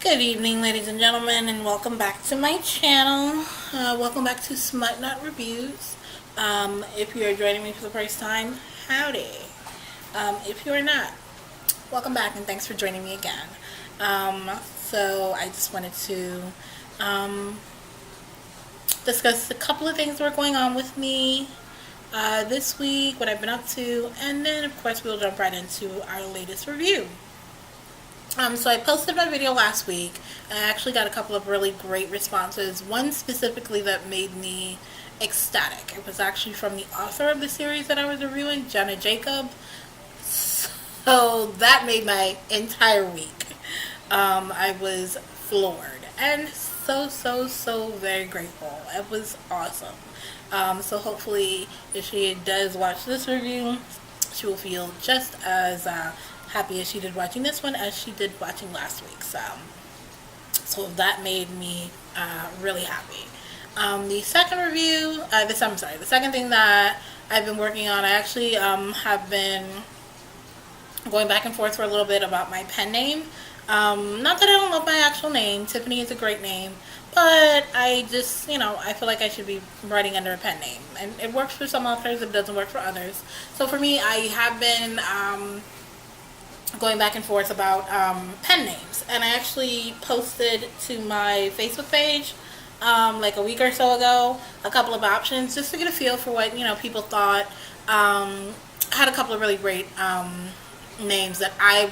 Good evening, ladies and gentlemen, and welcome back to my channel. Welcome back to SmutNut Reviews. If you are joining me for the first time, howdy. If you are not, welcome back and thanks for joining me again. So I just wanted to discuss a couple of things that are going on with me this week, what I've been up to, and then of course we'll jump right into our latest review. So I posted my video last week, and I actually got a couple of really great responses. One specifically that made me ecstatic. It was actually from the author of the series that I was reviewing, Jenna. So that made my entire week. I was floored and so very grateful. It was awesome. So hopefully if she does watch this review, she will feel just as happy as she did watching this one as she did watching last week's. So that made me really happy. The second review, the second thing that I've been working on, I actually have been going back and forth for a little bit about my pen name. Not that I don't love my actual name. Tiffany is a great name, but I just, I feel like I should be writing under a pen name. And it works for some authors, it doesn't work for others. So for me, I have been going back and forth about pen names. And I actually posted to my Facebook page like a week or so ago a couple of options just to get a feel for what, people thought. I had a couple of really great names that I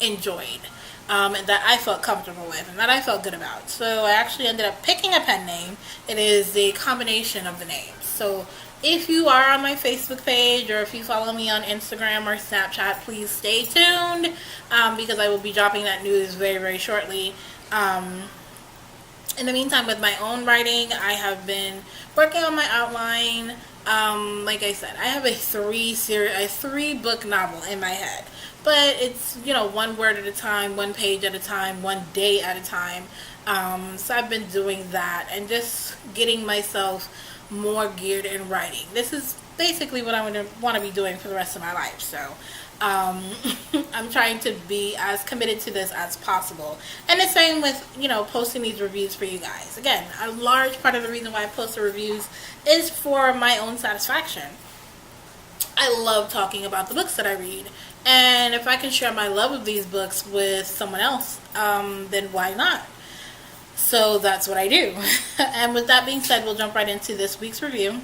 enjoyed. And that I felt comfortable with and that I felt good about. So I actually ended up picking a pen name. It is the combination of the names. So if you are on my Facebook page or if you follow me on Instagram or Snapchat, please stay tuned because I will be dropping that news very shortly. In the meantime, with my own writing, I have been working on my outline. Like I said, I have a three book novel in my head. But it's, one word at a time, one page at a time, one day at a time. So I've been doing that and just getting myself more geared in writing. This is basically what I want to be doing for the rest of my life. So I'm trying to be as committed to this as possible. And the same with, posting these reviews for you guys. Again, a large part of the reason why I post the reviews is for my own satisfaction. I love talking about the books that I read. And if I can share my love of these books with someone else, then why not? So that's what I do. And with that being said, we'll jump right into this week's review.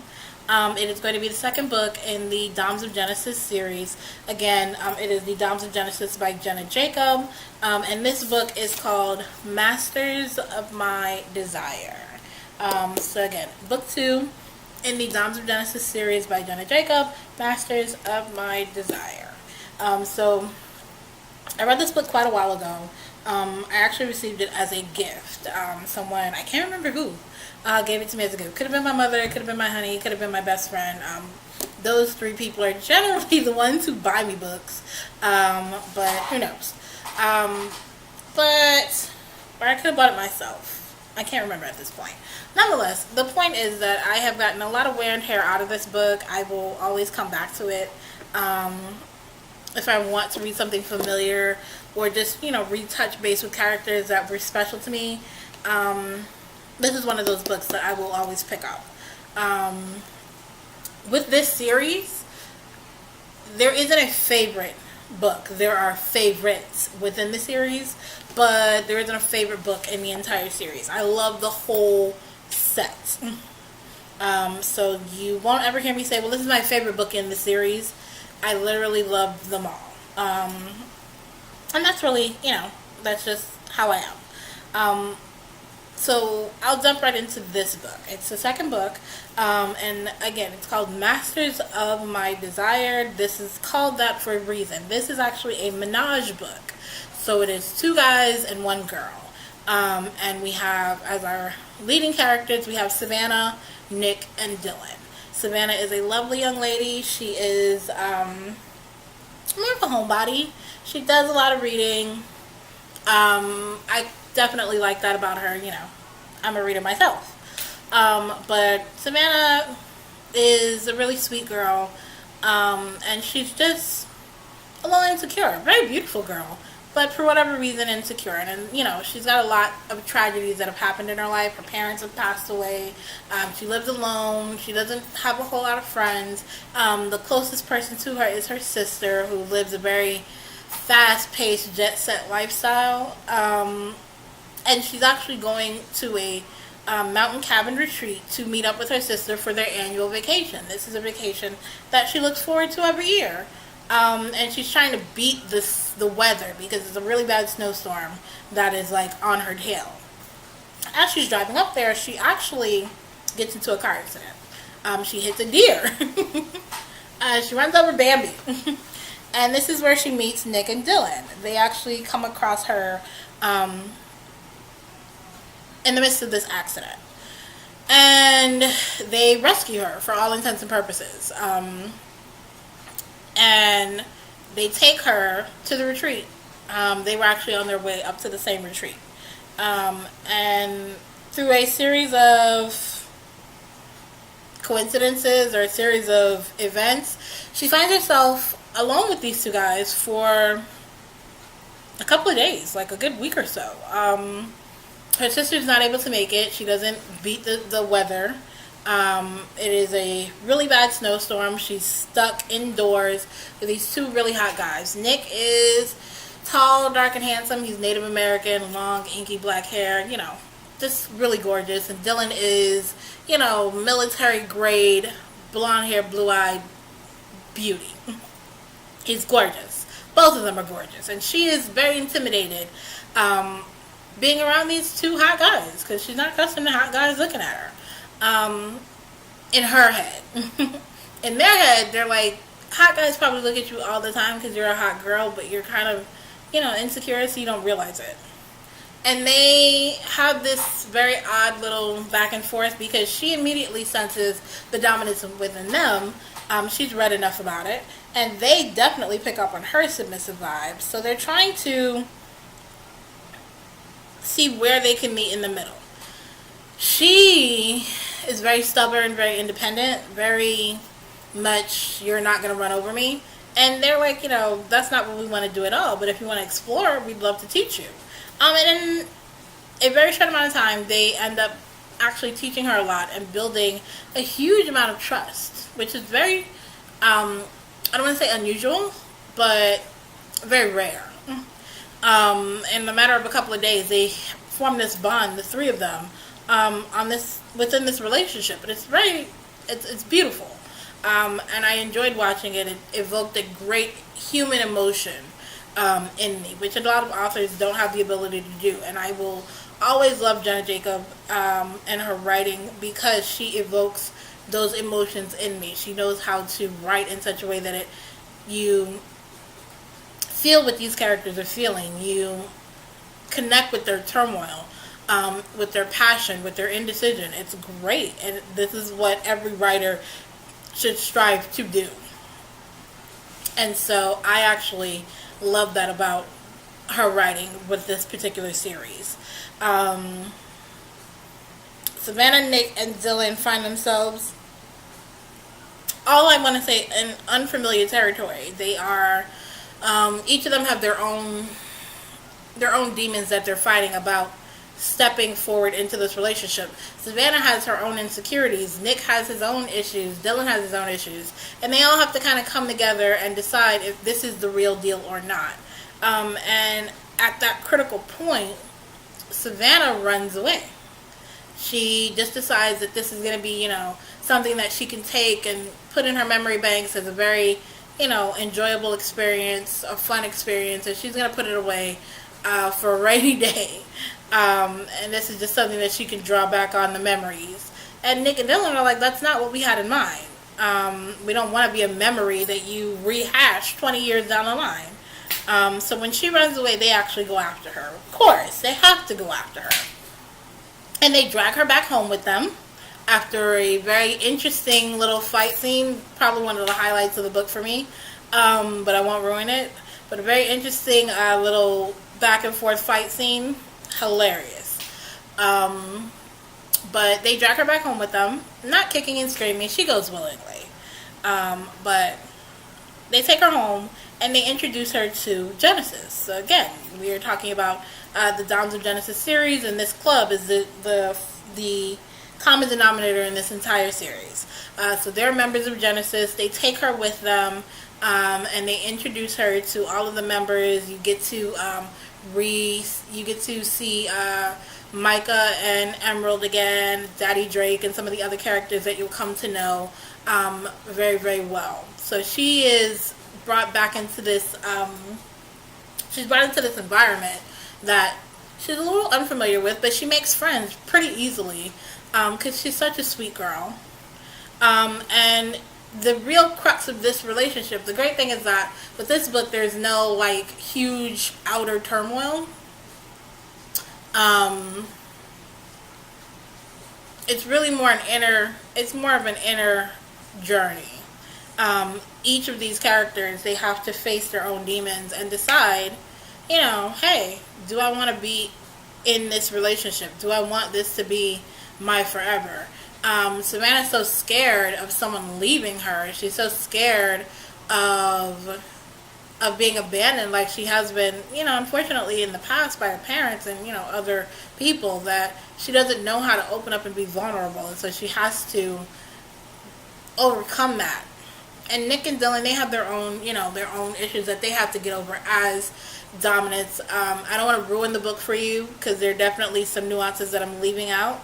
It is going to be the second book in the Dams of Genesis series. Again, it is the Dams of Genesis by Jenna. And this book is called Masters of My Desire. So again, book 2 in the Dams of Genesis series by Jenna, Masters of My Desire. So I read this book quite a while ago. I actually received it as a gift. Someone, I can't remember who, gave it to me as a gift. Could have been my mother, could have been my honey, could have been my best friend. Those three people are generally the ones who buy me books. But who knows? Or I could have bought it myself. I can't remember at this point. Nonetheless, the point is that I have gotten a lot of wear and tear out of this book. I will always come back to it. If I want to read something familiar or just, retouch base with characters that were special to me, this is one of those books that I will always pick up. With this series, there isn't a favorite book. There are favorites within the series, but there isn't a favorite book in the entire series. I love the whole set. So you won't ever hear me say, well, this is my favorite book in the series. I literally love them all. And that's really, that's just how I am. So I'll jump right into this book. It's the second book. And again, it's called Masters of My Desire. This is called that for a reason. This is actually a menage book. So it is 2 guys and 1 girl. And we have, as our leading characters, we have Savannah, Nick, and Dylan. Savannah is a lovely young lady. She is more of a homebody. She does a lot of reading. I definitely like that about her. I'm a reader myself. But Savannah is a really sweet girl. And she's just a little insecure. Very beautiful girl. but for whatever reason insecure. And she's got a lot of tragedies that have happened in her life. Her parents have passed away. She lives alone. She doesn't have a whole lot of friends. The closest person to her is her sister, who lives a very fast-paced, jet-set lifestyle. And she's actually going to a mountain cabin retreat to meet up with her sister for their annual vacation. This is a vacation that she looks forward to every year. And she's trying to beat the weather because it's a really bad snowstorm that is like on her tail. As she's driving up there, she actually gets into a car accident. She hits a deer. She runs over Bambi. And this is where she meets Nick and Dylan. They actually come across her in the midst of this accident. And they rescue her for all intents and purposes. And they take her to the retreat. They were actually on their way up to the same retreat. And through a series of coincidences or a series of events, she finds herself alone with these two guys for a couple of days, like a good week or so. Her sister's not able to make it. She doesn't beat the weather. It is a really bad snowstorm. She's stuck indoors with these two really hot guys. Nick is tall, dark, and handsome. He's Native American, long, inky black hair, just really gorgeous. And Dylan is, military grade, blonde hair, blue-eyed beauty. He's gorgeous. Both of them are gorgeous. And she is very intimidated being around these two hot guys because she's not accustomed to hot guys looking at her. In her head. In their head, they're like, hot guys probably look at you all the time because you're a hot girl, but you're kind of, insecure, so you don't realize it. And they have this very odd little back and forth because she immediately senses the dominance within them. She's read enough about it. And they definitely pick up on her submissive vibes. So they're trying to see where they can meet in the middle. She is very stubborn, very independent, very much, you're not going to run over me. And they're like, that's not what we want to do at all. But if you want to explore, we'd love to teach you. And in a very short amount of time, they end up actually teaching her a lot and building a huge amount of trust, which is very, I don't want to say unusual, but very rare. In a matter of a couple of days, they form this bond, the three of them, within this relationship. And it's beautiful. And I enjoyed watching it. It evoked a great human emotion in me, which a lot of authors don't have the ability to do. And I will always love Jenna Jacob and her writing because she evokes those emotions in me. She knows how to write in such a way that you feel what these characters are feeling. You connect with their turmoil, with their passion, with their indecision. It's great. And this is what every writer should strive to do. And so I actually love that about her writing with this particular series. Savannah, Nick, and Dylan find themselves, all I want to say, in unfamiliar territory. They are, each of them have their own demons that they're fighting about stepping forward into this relationship. Savannah has her own insecurities. Nick has his own issues. Dylan has his own issues. And they all have to kind of come together and decide if this is the real deal or not. And at that critical point, Savannah runs away. She just decides that this is going to be, something that she can take and put in her memory banks as a very, enjoyable experience, a fun experience, and she's going to put it away for a rainy day. And this is just something that she can draw back on the memories. And Nick and Dylan are like, that's not what we had in mind. We don't want to be a memory that you rehash 20 years down the line. So when she runs away, they actually go after her. Of course, they have to go after her. And they drag her back home with them after a very interesting little fight scene. Probably one of the highlights of the book for me. But I won't ruin it. But a very interesting little back and forth fight scene. Hilarious. But they drag her back home with them. Not kicking and screaming. She goes willingly. But they take her home and they introduce her to Genesis. So again, we are talking about the Dons of Genesis series, and this club is the common denominator in this entire series. So they're members of Genesis. They take her with them, and they introduce her to all of the members. You get to you get to see Micah and Emerald again, Daddy Drake, and some of the other characters that you'll come to know very, very well. So she is brought back into this. She's brought into this environment that she's a little unfamiliar with, but she makes friends pretty easily because she's such a sweet girl. And the real crux of this relationship, the great thing is that with this book, there's no like huge outer turmoil. It's really more an inner. It's more of an inner journey. Each of these characters, they have to face their own demons and decide, hey, do I want to be in this relationship? Do I want this to be my forever? Savannah's so scared of someone leaving her. She's so scared of being abandoned like she has been, unfortunately in the past by her parents and, other people, that she doesn't know how to open up and be vulnerable. And so she has to overcome that. And Nick and Dylan, they have their own, their own issues that they have to get over as dominants. I don't want to ruin the book for you because there are definitely some nuances that I'm leaving out.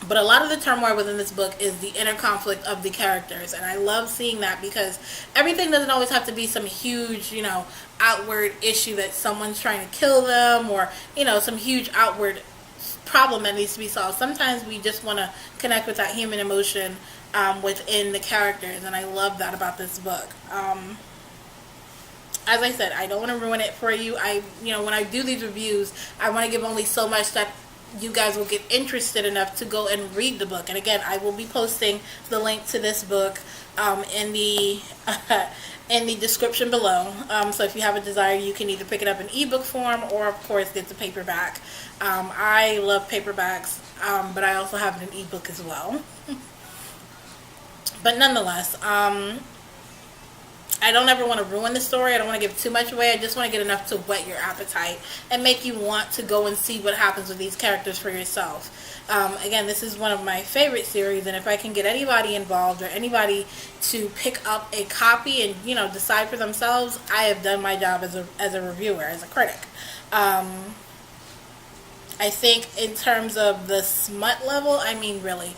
But a lot of the turmoil within this book is the inner conflict of the characters. And I love seeing that because everything doesn't always have to be some huge, outward issue that someone's trying to kill them or, some huge outward problem that needs to be solved. Sometimes we just want to connect with that human emotion within the characters. And I love that about this book. As I said, I don't want to ruin it for you. When I do these reviews, I want to give only so much that you guys will get interested enough to go and read the book. And again, I will be posting the link to this book in the description below. So if you have a desire, you can either pick it up in ebook form or, of course, get the paperback. I love paperbacks, but I also have it in ebook as well. But nonetheless, I don't ever want to ruin the story. I don't want to give too much away. I just want to get enough to whet your appetite and make you want to go and see what happens with these characters for yourself. Again, this is one of my favorite series, and if I can get anybody involved or anybody to pick up a copy and, decide for themselves, I have done my job as a reviewer, as a critic. I think in terms of the smut level, really,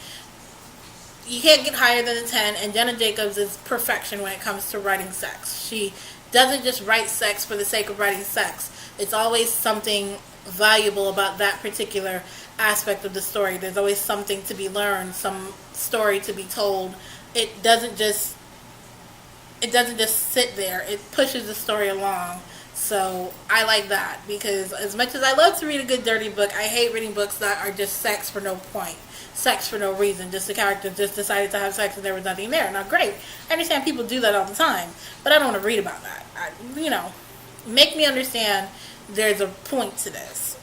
you can't get higher than a 10, and Jenna Jacobs is perfection when it comes to writing sex. She doesn't just write sex for the sake of writing sex. It's always something valuable about that particular aspect of the story. There's always something to be learned, some story to be told. It doesn't just sit there. It pushes the story along. So I like that, because as much as I love to read a good dirty book, I hate reading books that are just sex for no point. Sex for no reason. Just the character just decided to have sex and there was nothing there. Now, great. I understand people do that all the time, but I don't want to read about that. Make me understand there's a point to this.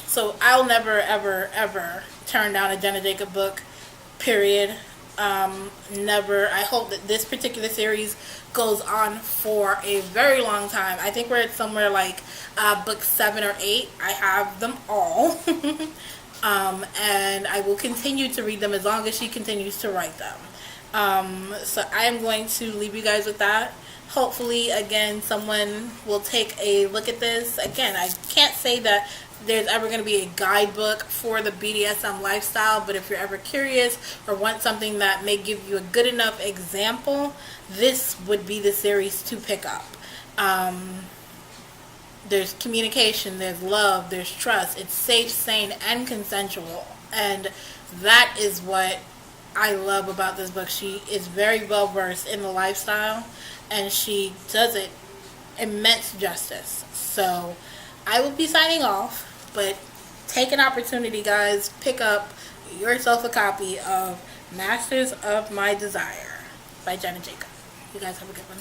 So I'll never, ever, ever turn down a Jenna Jacob book, period. Never. I hope that this particular series goes on for a very long time. I think we're at somewhere like book 7 or 8. I have them all. And I will continue to read them as long as she continues to write them. So I am going to leave you guys with that. Hopefully, again, someone will take a look at this. Again, I can't say that there's ever going to be a guidebook for the BDSM lifestyle, but if you're ever curious or want something that may give you a good enough example, this would be the series to pick up. There's communication, there's love, there's trust. It's safe, sane, and consensual. And that is what I love about this book. She is very well versed in the lifestyle, and she does it immense justice. So I will be signing off, but take an opportunity, guys. Pick up yourself a copy of Masters of My Desire by Jenna Jacob. You guys have a good one.